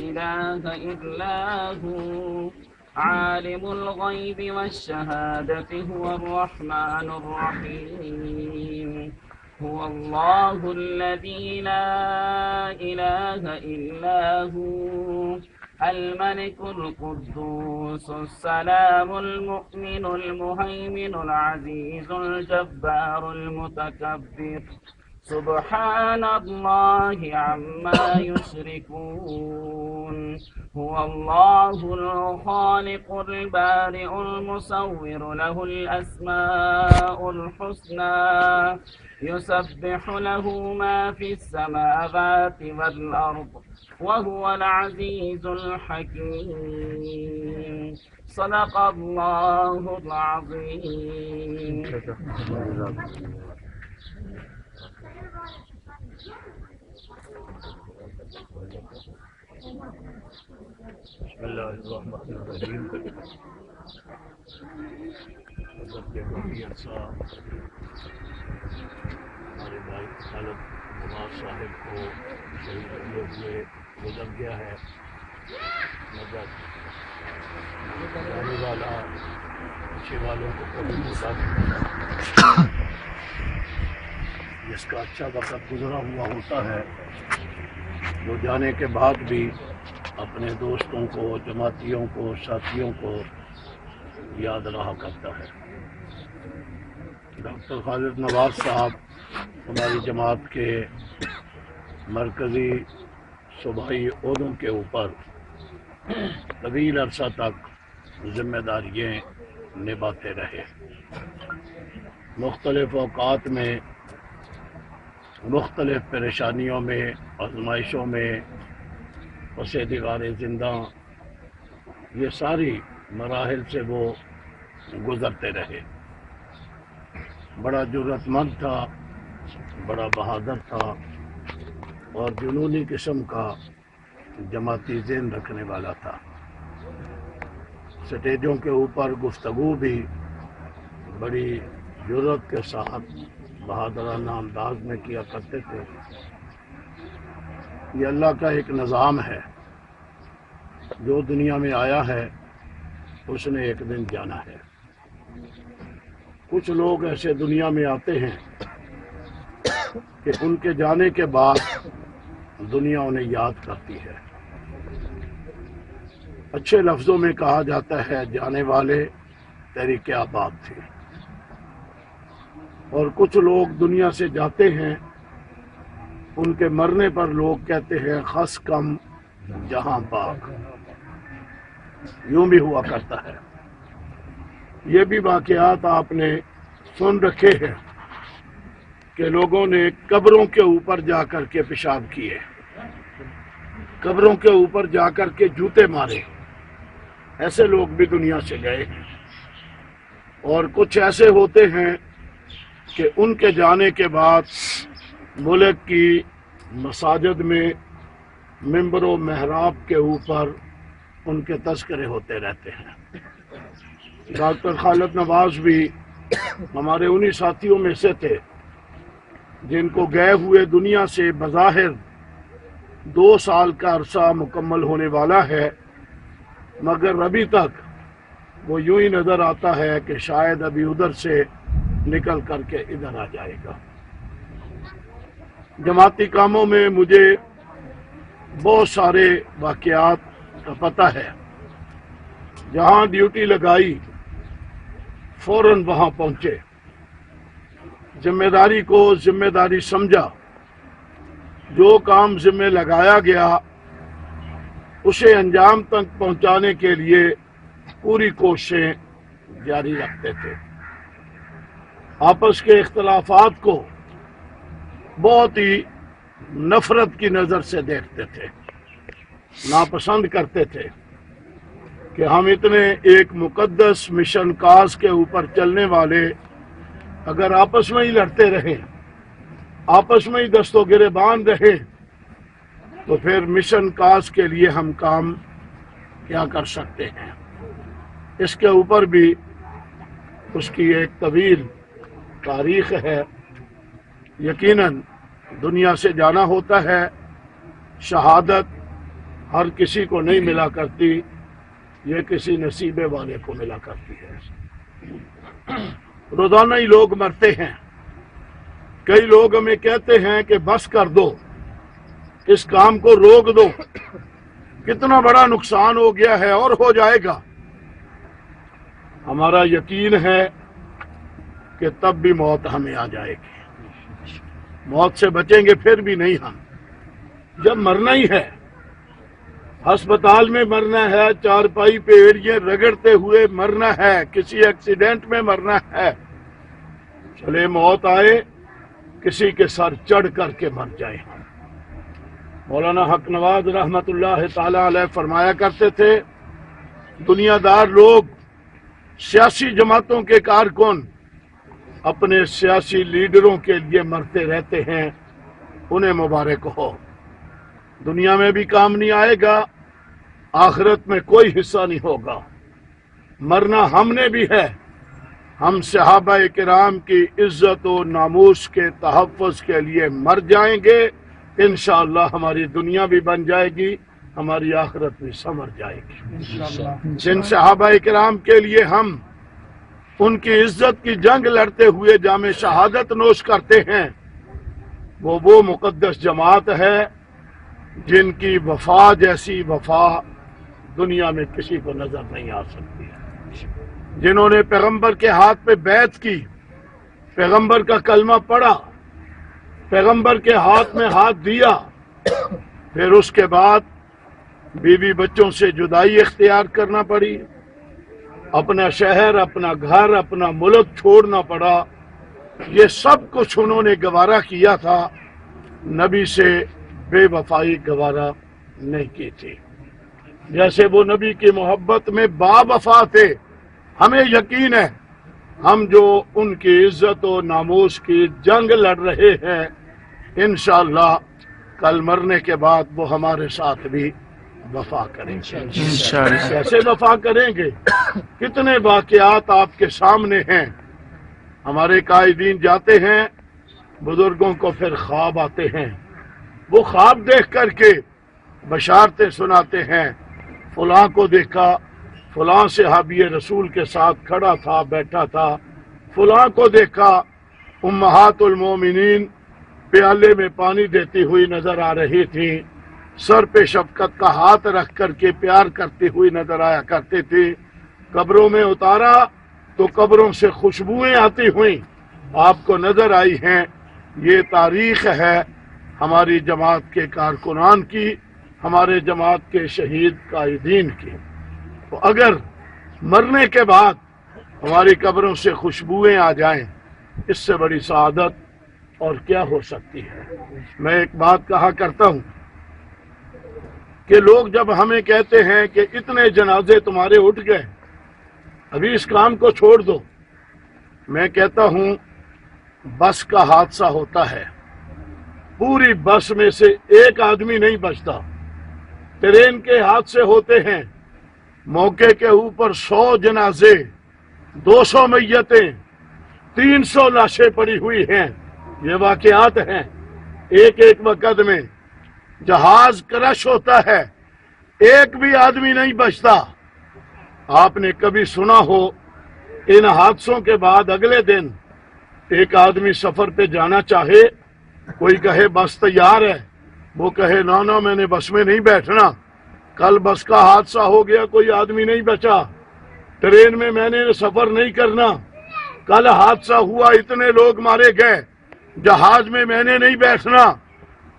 إله إلا هو عالم الغيب والشهادة هو الرحمن الرحيم هو الله الذي لا إله إلا هو الملك القدوس السلام المؤمن المهيمن العزيز الجبار المتكبر سبحان الله عما يشركون هو الله الخالق البارئ المصور له الأسماء الحسنى يسبح له ما في السماوات والأرض وهو العزيز الحكيم صدق الله العظيم. بسم اللہ الرحمن الرحیم. حضرت کے کافی عرصہ ہمارے بھائی خالد نواز صاحب کو شہید ہوئے گزر گیا ہے، مگر جانے والا اچھے والوں کو کبھی بھولا نہیں، جس کا اچھا وقت گزرا ہوا ہوتا ہے وہ جانے کے بعد بھی اپنے دوستوں کو، جماعتیوں کو، ساتھیوں کو یاد رہا کرتا ہے. ڈاکٹر خالد نواز صاحب ہماری جماعت کے مرکزی صوبائی عہدوں کے اوپر طویل عرصہ تک ذمہ داریاں نبھاتے رہے. مختلف اوقات میں مختلف پریشانیوں میں، آزمائشوں میں، پسِ دیوار زندہ، یہ ساری مراحل سے وہ گزرتے رہے. بڑا جرأت مند تھا، بڑا بہادر تھا اور جنونی قسم کا جماعتی ذہن رکھنے والا تھا. سٹیجوں کے اوپر گفتگو بھی بڑی جرأت کے ساتھ بہادرانہ انداز میں کیا کرتے تھے. یہ اللہ کا ایک نظام ہے، جو دنیا میں آیا ہے اس نے ایک دن جانا ہے. کچھ لوگ ایسے دنیا میں آتے ہیں کہ ان کے جانے کے بعد دنیا انہیں یاد کرتی ہے. اچھے لفظوں میں کہا جاتا ہے جانے والے تیری کیا بات تھی. اور کچھ لوگ دنیا سے جاتے ہیں، ان کے مرنے پر لوگ کہتے ہیں خس کم جہاں پاک. یوں بھی ہوا کرتا ہے. یہ بھی واقعات آپ نے سن رکھے ہیں کہ لوگوں نے قبروں کے اوپر جا کر کے پیشاب کیے، قبروں کے اوپر جا کر کے جوتے مارے. ایسے لوگ بھی دنیا سے گئے ہیں. اور کچھ ایسے ہوتے ہیں کہ ان کے جانے کے بعد ملک کی مساجد میں ممبر و محراب کے اوپر ان کے تذکرے ہوتے رہتے ہیں. ڈاکٹر خالد نواز بھی ہمارے انہی ساتھیوں میں سے تھے جن کو گئے ہوئے دنیا سے بظاہر 2 سال کا عرصہ مکمل ہونے والا ہے، مگر ابھی تک وہ یوں ہی نظر آتا ہے کہ شاید ابھی ادھر سے نکل کر کے ادھر آ جائے گا. جماعتی کاموں میں مجھے بہت سارے واقعات کا پتہ ہے. جہاں ڈیوٹی لگائی فوراً وہاں پہنچے، ذمہ داری کو ذمہ داری سمجھا، جو کام ذمہ لگایا گیا اسے انجام تک پہنچانے کے لیے پوری کوششیں جاری رکھتے تھے. آپس کے اختلافات کو بہت ہی نفرت کی نظر سے دیکھتے تھے، ناپسند کرتے تھے کہ ہم اتنے ایک مقدس مشن کاز کے اوپر چلنے والے اگر آپس میں ہی لڑتے رہیں، آپس میں ہی دست و گریبان رہیں، تو پھر مشن کاز کے لیے ہم کام کیا کر سکتے ہیں. اس کے اوپر بھی اس کی ایک طویل تاریخ ہے. یقیناً دنیا سے جانا ہوتا ہے، شہادت ہر کسی کو نہیں ملا کرتی، یہ کسی نصیبے والے کو ملا کرتی ہے۔ روزانہ ہی لوگ مرتے ہیں۔ کئی لوگ ہمیں کہتے ہیں کہ بس کر دو، اس کام کو روک دو، کتنا بڑا نقصان ہو گیا ہے اور ہو جائے گا۔ ہمارا یقین ہے کہ تب بھی موت ہمیں آ جائے گی، موت سے بچیں گے پھر بھی نہیں ہم، جب مرنا ہی ہے، ہسپتال میں مرنا ہے، چارپائی پہ ایڑیاں رگڑتے ہوئے مرنا ہے، کسی ایکسیڈنٹ میں مرنا ہے، چلے موت آئے کسی کے سر چڑھ کر کے مر جائے ہم۔ مولانا حق نواز رحمت اللہ تعالی علیہ فرمایا کرتے تھے، دنیا دار لوگ، سیاسی جماعتوں کے کارکن اپنے سیاسی لیڈروں کے لیے مرتے رہتے ہیں، انہیں مبارک ہو، دنیا میں بھی کام نہیں آئے گا، آخرت میں کوئی حصہ نہیں ہوگا۔ مرنا ہم نے بھی ہے، ہم صحابہ کرام کی عزت و ناموس کے تحفظ کے لیے مر جائیں گے، انشاءاللہ ہماری دنیا بھی بن جائے گی، ہماری آخرت بھی سنور جائے گی۔ جن صحابہ کرام کے لیے ہم ان کی عزت کی جنگ لڑتے ہوئے جام شہادت نوش کرتے ہیں، وہ مقدس جماعت ہے جن کی وفا جیسی وفا دنیا میں کسی کو نظر نہیں آ سکتی ہے، جنہوں نے پیغمبر کے ہاتھ پہ بیعت کی، پیغمبر کا کلمہ پڑھا، پیغمبر کے ہاتھ میں ہاتھ دیا، پھر اس کے بعد بیوی بچوں سے جدائی اختیار کرنا پڑی، اپنا شہر، اپنا گھر، اپنا ملک چھوڑنا پڑا، یہ سب کچھ انہوں نے گوارا کیا تھا، نبی سے بے وفائی گوارا نہیں کی تھی۔ جیسے وہ نبی کی محبت میں با وفا تھے، ہمیں یقین ہے ہم جو ان کی عزت و ناموس کی جنگ لڑ رہے ہیں، انشاءاللہ کل مرنے کے بعد وہ ہمارے ساتھ بھی وفا کریں گے۔ کیسے وفا کریں گے؟ کتنے واقعات آپ کے سامنے ہیں۔ ہمارے قائدین جاتے ہیں، بزرگوں کو پھر خواب آتے ہیں، وہ خواب دیکھ کر کے بشارتیں سناتے ہیں، فلاں کو دیکھا، فلاں صحابی رسول کے ساتھ کھڑا تھا، بیٹھا تھا، فلاں کو دیکھا، امہات المومنین پیالے میں پانی دیتی ہوئی نظر آ رہی تھی، سر پہ شفقت کا ہاتھ رکھ کر کے پیار کرتی ہوئی نظر آیا کرتی تھی، قبروں میں اتارا تو قبروں سے خوشبوئیں آتی ہوئیں آپ کو نظر آئی ہیں۔ یہ تاریخ ہے ہماری جماعت کے کارکنان کی، ہمارے جماعت کے شہید قائدین کی۔ تو اگر مرنے کے بعد ہماری قبروں سے خوشبوئیں آ جائیں، اس سے بڑی سعادت اور کیا ہو سکتی ہے۔ میں ایک بات کہا کرتا ہوں کہ لوگ جب ہمیں کہتے ہیں کہ اتنے جنازے تمہارے اٹھ گئے، ابھی اس کام کو چھوڑ دو، میں کہتا ہوں بس کا حادثہ ہوتا ہے، پوری بس میں سے ایک آدمی نہیں بچتا، ٹرین کے حادثے ہوتے ہیں، موقع کے اوپر 100 جنازے، 200 میتیں، 300 لاشیں پڑی ہوئی ہیں، یہ واقعات ہیں ایک ایک وقت میں۔ جہاز کرش ہوتا ہے، ایک بھی آدمی نہیں بچتا۔ آپ نے کبھی سنا ہو ان حادثوں کے بعد اگلے دن ایک آدمی سفر پہ جانا چاہے، کوئی کہے بس تیار ہے، وہ کہے نا میں نے بس میں نہیں بیٹھنا، کل بس کا حادثہ ہو گیا کوئی آدمی نہیں بچا، ٹرین میں نے سفر نہیں کرنا، کل حادثہ ہوا اتنے لوگ مارے گئے، جہاز میں نے نہیں بیٹھنا،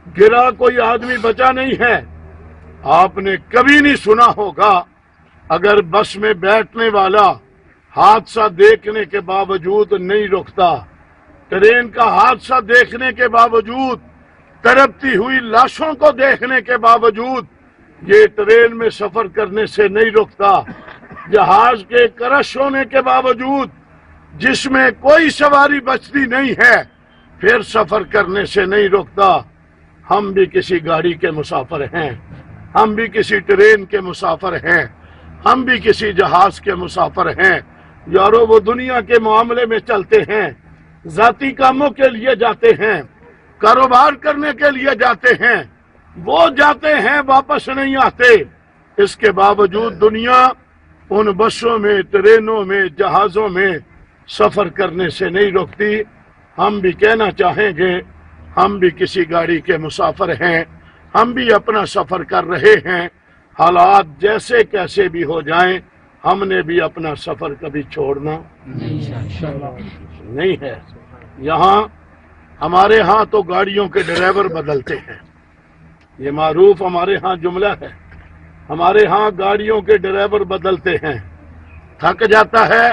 گرا کوئی آدمی بچا نہیں ہے۔ آپ نے کبھی نہیں سنا ہوگا اگر بس میں بیٹھنے والا حادثہ دیکھنے کے باوجود نہیں رکتا، ٹرین کا حادثہ دیکھنے کے باوجود، تڑپتی ہوئی لاشوں کو دیکھنے کے باوجود یہ ٹرین میں سفر کرنے سے نہیں رکتا، جہاز کے کرش ہونے کے باوجود جس میں کوئی سواری بچتی نہیں ہے پھر سفر کرنے سے نہیں رکتا۔ ہم بھی کسی گاڑی کے مسافر ہیں، ہم بھی کسی ٹرین کے مسافر ہیں، ہم بھی کسی جہاز کے مسافر ہیں۔ یارو وہ دنیا کے معاملے میں چلتے ہیں، ذاتی کاموں کے لیے جاتے ہیں، کاروبار کرنے کے لیے جاتے ہیں، وہ جاتے ہیں واپس نہیں آتے. اس کے باوجود دنیا ان بسوں میں، ٹرینوں میں، جہازوں میں سفر کرنے سے نہیں روکتی. ہم بھی کہنا چاہیں گے ہم بھی کسی گاڑی کے مسافر ہیں، ہم بھی اپنا سفر کر رہے ہیں. حالات جیسے کیسے بھی ہو جائیں ہم نے بھی اپنا سفر کبھی چھوڑنا نہیں ہے. یہاں ہمارے ہاں تو گاڑیوں کے ڈرائیور بدلتے ہیں، یہ معروف ہمارے ہاں جملہ ہے. ہمارے ہاں گاڑیوں کے ڈرائیور بدلتے ہیں. تھک جاتا ہے،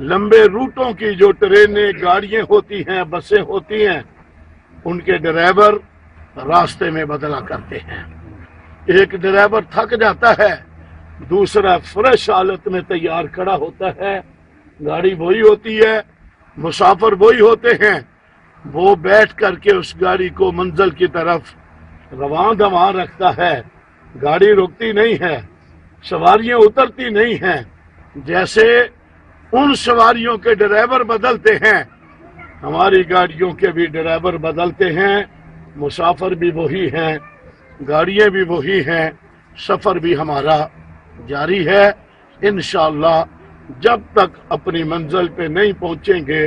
لمبے روٹوں کی جو ٹرینیں، گاڑیاں ہوتی ہیں، بسیں ہوتی ہیں، ان کے ڈرائیور راستے میں بدلا کرتے ہیں. ایک ڈرائیور تھک جاتا ہے، دوسرا فریش حالت میں تیار کھڑا ہوتا ہے. گاڑی وہی ہوتی ہے، مسافر وہی ہوتے ہیں. وہ بیٹھ کر کے اس گاڑی کو منزل کی طرف رواں دواں رکھتا ہے. گاڑی رکتی نہیں ہے، سواریاں اترتی نہیں ہیں. جیسے ان سواریوں کے ڈرائیور بدلتے ہیں ہماری گاڑیوں کے بھی ڈرائیور بدلتے ہیں. مسافر بھی وہی ہیں، گاڑیاں بھی وہی ہیں، سفر بھی ہمارا جاری ہے. انشاءاللہ جب تک اپنی منزل پہ نہیں پہنچیں گے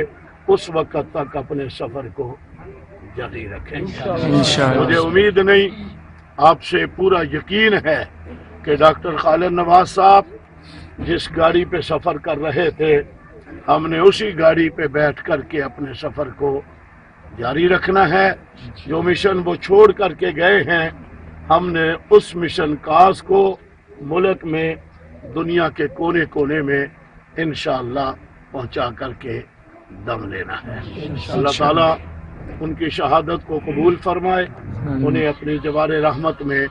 اس وقت تک اپنے سفر کو جاری رکھیں گے. مجھے امید نہیں، آپ سے پورا یقین ہے کہ ڈاکٹر خالد نواز صاحب جس گاڑی پہ سفر کر رہے تھے ہم نے اسی گاڑی پہ بیٹھ کر کے اپنے سفر کو جاری رکھنا ہے. جو مشن وہ چھوڑ کر کے گئے ہیں ہم نے اس مشن کاز کو ملک میں، دنیا کے کونے کونے میں انشاءاللہ پہنچا کر کے دم لینا ہے. اللہ تعالیٰ ان کی شہادت کو قبول فرمائے، انہیں اپنی جوار رحمت میں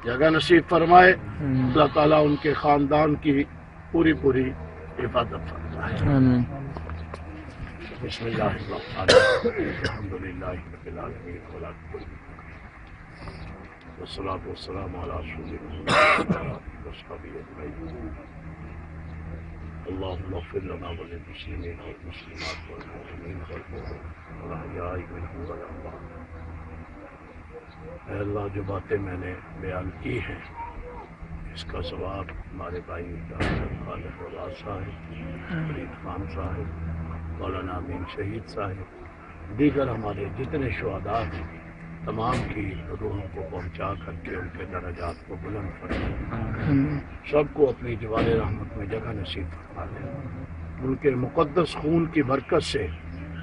جگہ نصیب فرمائے. اللہ تعالیٰ ان کے خاندان کی پوری حفاظت فرمائے. بسم اللہ الرحمن الرحیم. الحمدللہ رب العالمین والصلاة والسلام علی رسول اللہ وصحبہ اجمعین. اللهم اغفر لنا وللمسلمين والمسلمات والمؤمنين والأحياء منهم والأموات. اے اللہ، جو باتیں میں نے بیان کی ہیں اس کا ثواب ہمارے بھائی ڈاکٹر خالد نواز صاحب، فرید خان صاحب، مولانا امین شہید صاحب، دیگر ہمارے جتنے شہداء ہیں تمام کی روحوں کو پہنچا کر کے ان کے درجات کو بلند فرمائے. سب کو اپنی جوار رحمت میں جگہ نصیب فرما دے. ان کے مقدس خون کی برکت سے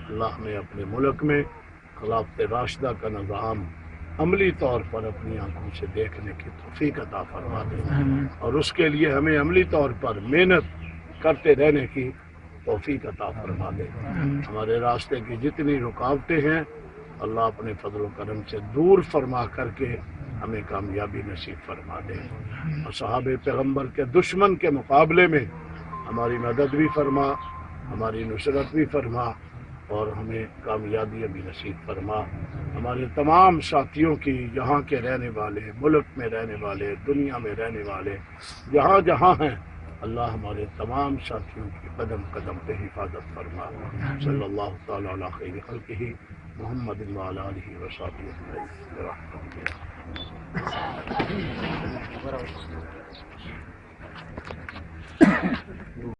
اللہ نے اپنے ملک میں خلافت راشدہ کا نظام عملی طور پر اپنی آنکھوں سے دیکھنے کی توفیق عطا فرما دے، اور اس کے لیے ہمیں عملی طور پر محنت کرتے رہنے کی توفیق عطا فرما دے. ہمارے راستے کی جتنی رکاوٹیں ہیں اللہ اپنے فضل و کرم سے دور فرما کر کے ہمیں کامیابی نصیب فرما دے. اور صحابہ پیغمبر کے دشمن کے مقابلے میں ہماری مدد بھی فرما، ہماری نصرت بھی فرما، اور ہمیں کامیابی بھی نصیب فرما. ہمارے تمام ساتھیوں کی، یہاں کے رہنے والے، ملک میں رہنے والے، دنیا میں رہنے والے، جہاں جہاں ہیں، اللہ ہمارے تمام ساتھیوں کی قدم قدم پہ حفاظت فرما. صلی اللہ تعالی علی خیر خلقہ محمد وعلی آلہ وصحبہ اجمعین.